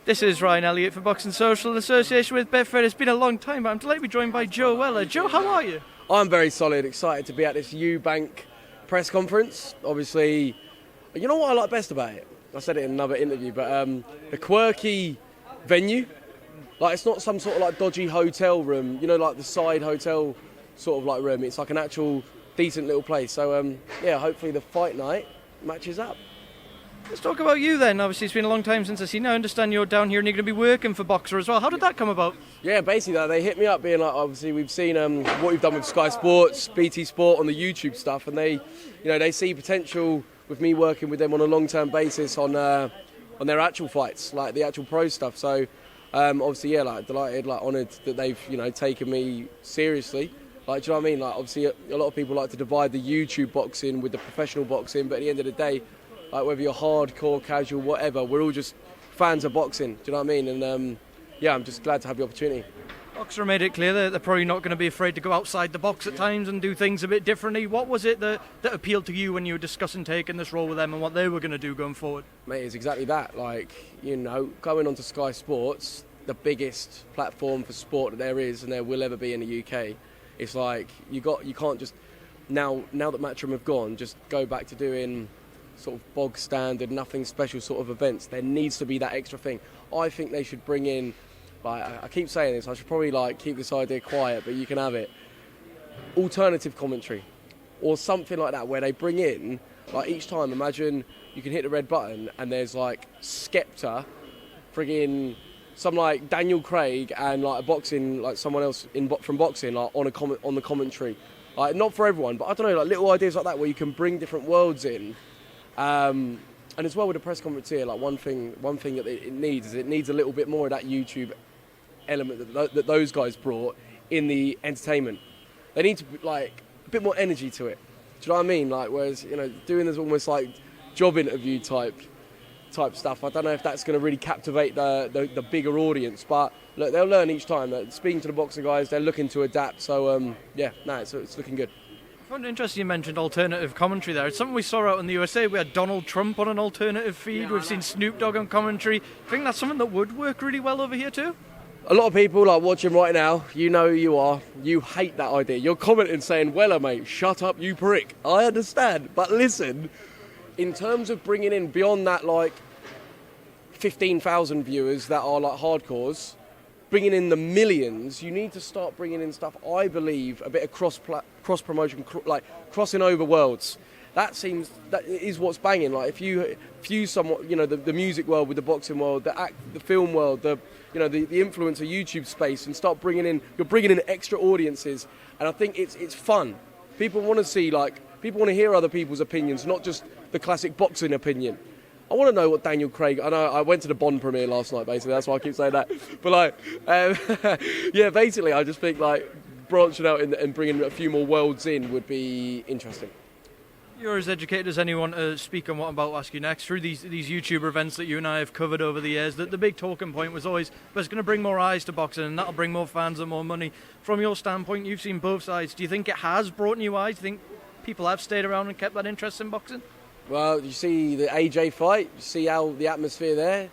This is Ryan Elliott for Boxing Social in association with Betfred. It's been a long time, but I'm delighted to be joined by Joe Weller. Joe, how are you? I'm very solid, excited to be at this Eubank press conference. Obviously, you know what I like best about it? I said it in another interview, but the quirky venue. Like, it's not some sort of like dodgy hotel room, you know, like the side hotel sort of like room. It's like an actual decent little place. So, yeah, hopefully the fight night matches up. Let's talk about you then. Obviously, it's been a long time since I've seen you. I understand you're down here and you're going to be working for Boxer as well. How did that come about? Yeah, basically, they hit me up being like, obviously, we've seen what you've done with Sky Sports, BT Sport on the YouTube stuff, and they see potential with me working with them on a long-term basis on their actual fights, like the actual pro stuff. So, obviously, yeah, like delighted, like honoured that they've, taken me seriously. Like, do you know what I mean? Like, obviously, a lot of people like to divide the YouTube boxing with the professional boxing, but at the end of the day, like whether you're hardcore, casual, whatever, we're all just fans of boxing. Do you know what I mean? And yeah, I'm just glad to have the opportunity. Boxer made it clear that they're probably not going to be afraid to go outside the box at times and do things a bit differently. What was it that appealed to you when you were discussing taking this role with them and what they were going to do going forward? Mate, it's exactly that. Like, going onto Sky Sports, the biggest platform for sport that there is and there will ever be in the UK. It's like you can't just now that Matchroom have gone, just go back to doing sort of bog standard, nothing special sort of events. There needs to be that extra thing. I think they should bring in, like, I keep saying this, I should probably keep this idea quiet, but you can have it, alternative commentary or something like that, where they bring in, like, each time, imagine you can hit the red button and there's like Skepta, friggin' some like Daniel Craig and like a boxing, like someone else from boxing, like on the commentary. Like, not for everyone, but I don't know, like little ideas like that where you can bring different worlds in. And as well with the press conference here, like one thing that it needs a little bit more of that YouTube element that those guys brought in the entertainment. They need to like a bit more energy to it. Do you know what I mean? Like, whereas doing this almost like job interview type stuff, I don't know if that's going to really captivate the bigger audience. But look, they'll learn each time. That speaking to the boxing guys, they're looking to adapt. So it's looking good. I found it interesting you mentioned alternative commentary there. It's something we saw out in the USA. We had Donald Trump on an alternative feed. Yeah, we've seen Snoop Dogg on commentary. I think that's something that would work really well over here too. A lot of people like watching right now, you know who you are. You hate that idea. You're commenting saying, "Weller, mate, shut up, you prick." I understand, but listen, in terms of bringing in beyond that, like 15,000 viewers that are like hardcores, bringing in the millions, you need to start bringing in stuff, I believe, a bit of cross promotion, like crossing over worlds. That is what's banging. Like, if you fuse somewhat, the music world with the boxing world, the film world, the influencer YouTube space, and start bringing in extra audiences. And I think it's fun. People want to see, people want to hear other people's opinions, not just the classic boxing opinion. I want to know what Daniel Craig... I know I went to the Bond premiere last night, basically. That's why I keep saying that. But, yeah, basically, I just think, branching out and bringing a few more worlds in would be interesting. You're as educated as anyone to speak on what I'm about to ask you next. Through these YouTuber events that you and I have covered over the years, the big talking point was always, but it's going to bring more eyes to boxing and that'll bring more fans and more money. From your standpoint, you've seen both sides. Do you think it has brought new eyes? Do you think people have stayed around and kept that interest in boxing? Well, you see the AJ fight, you see how the atmosphere there.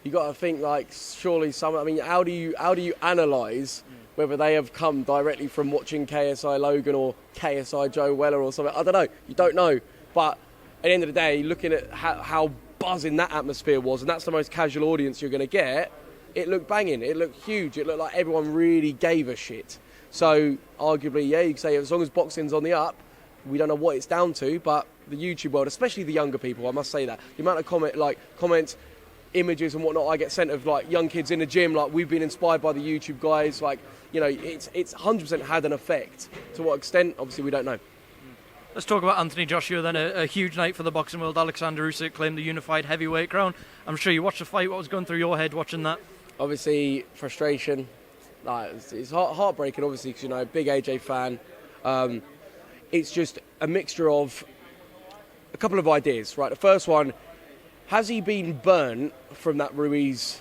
You got to think, surely how do you analyse whether they have come directly from watching KSI Logan or KSI Joe Weller or something? I don't know. You don't know. But at the end of the day, looking at how buzzing that atmosphere was, and that's the most casual audience you're going to get, it looked banging. It looked huge. It looked like everyone really gave a shit. So arguably, yeah, you can say as long as boxing's on the up, we don't know what it's down to, but the YouTube world, especially the younger people, I must say that. The amount of comments, images and whatnot I get sent of young kids in the gym, we've been inspired by the YouTube guys, it's 100% had an effect. To what extent, obviously we don't know. Let's talk about Anthony Joshua then, a huge night for the boxing world. Alexander Usyk claimed the unified heavyweight crown. I'm sure you watched the fight. What was going through your head watching that? Obviously, frustration. It's heartbreaking, obviously, because, big AJ fan. It's just a mixture of a couple of ideas, right? The first one, has he been burnt from that Ruiz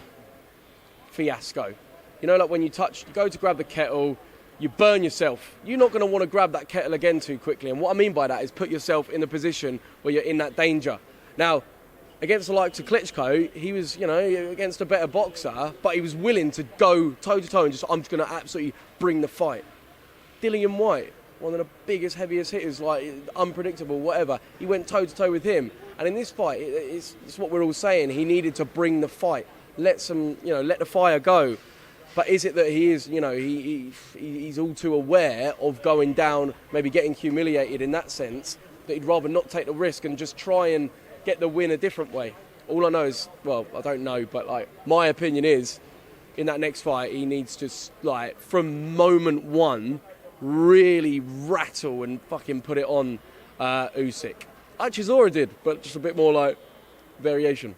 fiasco? When you go to grab the kettle, you burn yourself. You're not going to want to grab that kettle again too quickly. And what I mean by that is put yourself in a position where you're in that danger. Now, against the likes of Klitschko, he was, against a better boxer, but he was willing to go toe-to-toe and I'm just going to absolutely bring the fight. Dillian White, one of the biggest, heaviest hitters, like unpredictable, whatever. He went toe-to-toe with him. And in this fight, it's what we're all saying. He needed to bring the fight. Let the fire go. But is it that he is, he's all too aware of going down, maybe getting humiliated in that sense, that he'd rather not take the risk and just try and get the win a different way? All I know is, well, I don't know, but like my opinion is, in that next fight, he needs to, like, from moment one, really rattle and fucking put it on Usyk. Actually, Zora did, but just a bit more like variation.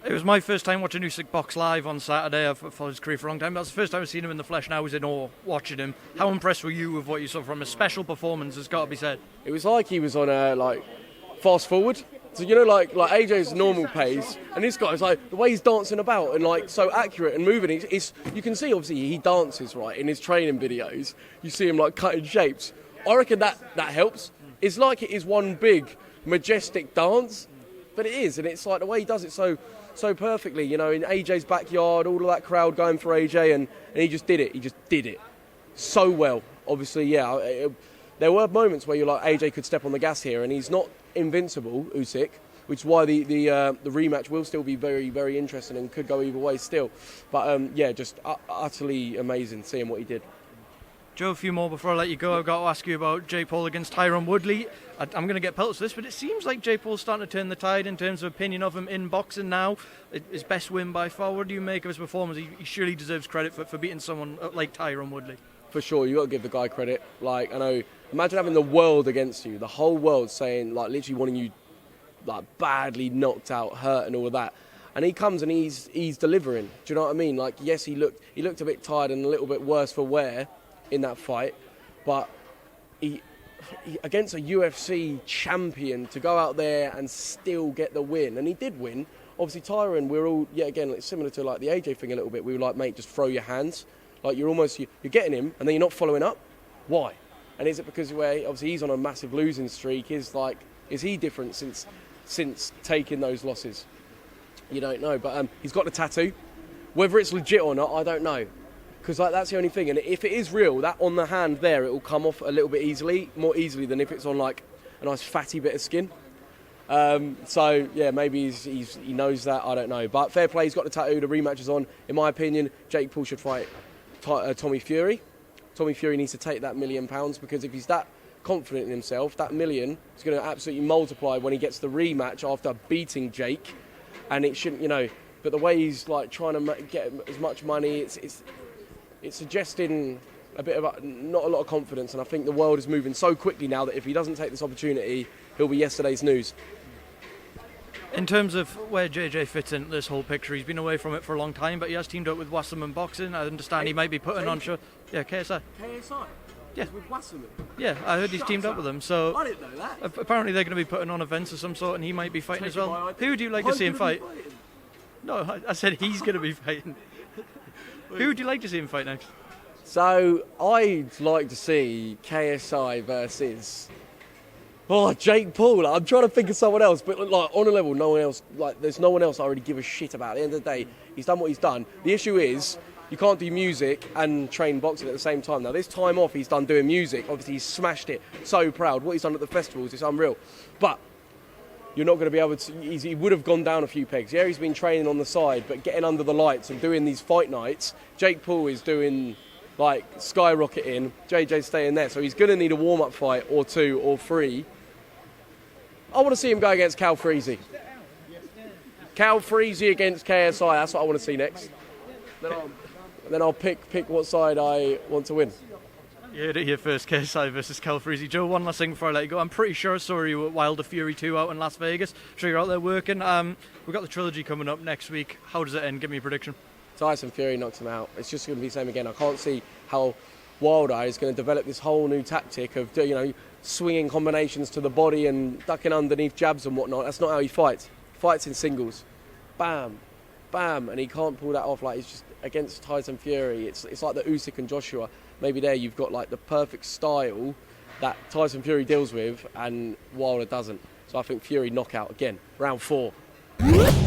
It was my first time watching Usyk box live on Saturday. I've followed his career for a long time. That's the first time I've seen him in the flesh, and I was in awe watching him. How impressed were you with what you saw from a special performance, has got to be said? It was like he was on a, fast forward. So, like AJ's normal pace, and this guy's like, the way he's dancing about and, like, so accurate and moving. You can see, obviously, he dances, right, in his training videos. You see him, like, cutting shapes. I reckon that helps. It's like it is one big, majestic dance, but it is, and it's like the way he does it so perfectly, in AJ's backyard, all of that crowd going for AJ, and he just did it. He just did it so well. Obviously, yeah, there were moments where you're like, AJ could step on the gas here, and he's not invincible, Usyk, which is why the rematch will still be very, very interesting and could go either way still. But, just utterly amazing seeing what he did. Joe, a few more before I let you go. I've got to ask you about Jake Paul against Tyron Woodley. I'm going to get pelts for this, but it seems like Jake Paul's starting to turn the tide in terms of opinion of him in boxing now. His best win by far. What do you make of his performance? He surely deserves credit for beating someone like Tyron Woodley. For sure, you got to give the guy credit. Like, I know, imagine having the world against you, the whole world saying, like, literally wanting you, like, badly knocked out, hurt, and all of that. And he comes and he's delivering. Do you know what I mean? Like, yes, he looked a bit tired and a little bit worse for wear in that fight, but he against a UFC champion to go out there and still get the win, and he did win. Obviously, Tyron, we're all again, it's similar to like the AJ thing a little bit. We were like, mate, just throw your hands. Like you're getting him, and then you're not following up. Why? And is it because obviously he's on a massive losing streak? Is he different since taking those losses? You don't know, but he's got the tattoo. Whether it's legit or not, I don't know. Because that's the only thing, and if it is real, that on the hand there, it will come off a little bit more easily than if it's on like a nice fatty bit of skin. So yeah, maybe he knows that. I don't know, but fair play. He's got the tattoo. The rematch is on. In my opinion, Jake Paul should fight Tommy Fury. Tommy Fury needs to take that £1 million because if he's that confident in himself, that million is going to absolutely multiply when he gets the rematch after beating Jake. And it shouldn't, But the way he's like trying to get as much money, it's suggesting a bit of not a lot of confidence, and I think the world is moving so quickly now that if he doesn't take this opportunity, he'll be yesterday's news. In terms of where JJ fits in this whole picture, he's been away from it for a long time, but he has teamed up with Wasserman Boxing. I understand he might be putting on show. Yeah, KSI. KSI? Yeah. With Wasserman? Yeah, I heard he's teamed up with them. So I didn't know that. Apparently they're going to be putting on events of some sort, and he might be fighting as well. Who would you like to see him fight? No, I said he's going to be fighting. Who would you like to see him fight next? So, I'd like to see KSI versus Jake Paul. I'm trying to think of someone else, but like on a level, no one else. Like, there's no one else I really give a shit about. At the end of the day, he's done what he's done. The issue is you can't do music and train boxing at the same time. Now, this time off, he's done doing music. Obviously, he's smashed it. So proud. What he's done at the festivals is unreal. But you're not going to be able to. He would have gone down a few pegs. Yeah, he's been training on the side, but getting under the lights and doing these fight nights, Jake Paul is doing like skyrocketing. JJ's staying there, so he's going to need a warm-up fight or two or three. I want to see him go against Cal Freezy. Cal Freezy against KSI. That's what I want to see next. Then I'll pick what side I want to win. You heard it here first, KSI versus Cal Freezy. Joe, one last thing before I let you go. I'm pretty sure I saw you at Wilder Fury 2 out in Las Vegas. Sure you're out there working. We've got the trilogy coming up next week. How does it end? Give me a prediction. Tyson Fury knocks him out. It's just going to be the same again. I can't see how Wilder is going to develop this whole new tactic of, swinging combinations to the body and ducking underneath jabs and whatnot. That's not how he fights. He fights in singles. Bam, bam, and he can't pull that off. Like, it's just against Tyson Fury. It's like the Usyk and Joshua. Maybe there you've got like the perfect style that Tyson Fury deals with and Wilder doesn't. So I think Fury knockout again, round 4. you.